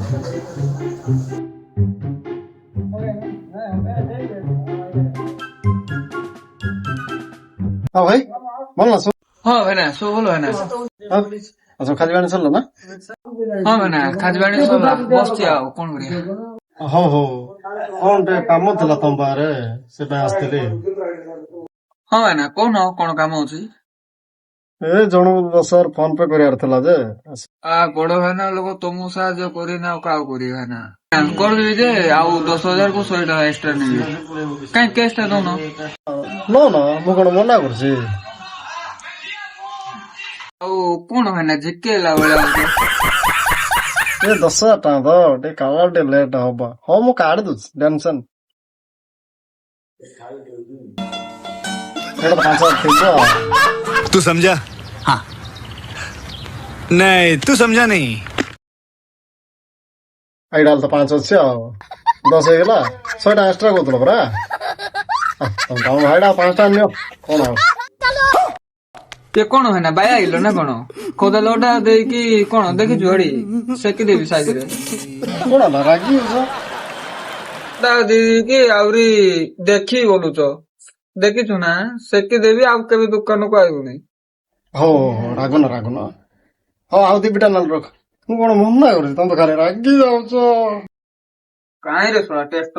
हाँ भाई बोल ना सुन। हाँ ଭାଇନା ସବୁ ଭଲ ଭାଇନା। हाँ अच्छा खाली बाणी सर ना। ହଁ ଭାଇନା ଖାଜିବାଣି ସରିଲା ବସିଛି ଆଉ କଣ କରିବା। ହଉ ହଉ କଣ ଟିକେ କାମ ଥିଲା ତମ ପାଖରେ ସେପାଇଁ ଆସିଥିଲି। ହଁ ଭାଇନା କହୁନ କଣ କାମ ଅଛି। ଏ ଜଣକୁ 10,000 ଫୋନ ପେ କରିବାର ଥିଲା ଯେ। ବଡ ଭାଇନା ଲୋକ ତମକୁ ସାହାଯ୍ୟ କରିନି ଆଉ କାହାକୁ କରିବି ଭାଇନା। କରିଦେବି ଯେ ଆଉ 10,000 କୁ 100 ଟଙ୍କା ଏକ୍ସଟ୍ରା ନେବି। କାଇଁ କ୍ୟାସ୍ ଟା ଦଉନ। ନା ନା ମୁଁ କଣ ମନା କରୁଛି। ଆଉ କଣ ଭାଇନା ଝିକେଇଲା ଭଳିଆ ହଉଛ। ଏ 10,000 ଟଙ୍କା ତ ଟିକେ କାମ ଟିକେ ଲେଟ୍ ହବ। ହଉ ମୁଁ କାଢି ଦଉଛି ଟେନସନ। ଏଇଟା ତ 5,000 ଥିବ। तू समझा? हाँ। नहीं तू समझा नहीं। ଏଇଟା ତ 5 ଅଛି ଆଉ 10 ହେଇଗଲା 100 ଟଙ୍କା ଏକ୍ସଟ୍ରା କହୁଥିଲ ପରା। ତମ ଭାଇଟା 5 ଟଙ୍କା ନିଅ କଣ ଆଉ। ସେ କଣ ଭାଇନା ବାୟା ହେଇଲ ନା କଣ। କୋଦାଲଟା ଦେଇକି କଣ ଦେଖିଛୁ ହେଡି ସେକିଦେବି ସାଇଜରେ। କଣ ହେଲା ରାଗି ହଉଛ? ଦେଇକି ଆହୁରି ଦେଖି ବୋଲୁଛ। ଦେଖିଛୁ ନା ସେକିଦେବି ଆଉ କେବେ ଦୋକାନକୁ ଆଇବୁନି। ହଉ ହଉ ରାଗୁନ ରାଗୁନ। ହଉ ଆଉ 2 ବିଟା ନହେଲେ ରଖ। ମୁଁ କଣ ମନା କରୁଛି ତମେ ତ ଖାଲି ରାଗି ଯାଉଛ। କାହିଁରେ ଶୁଣା ଟେଷ୍ଟ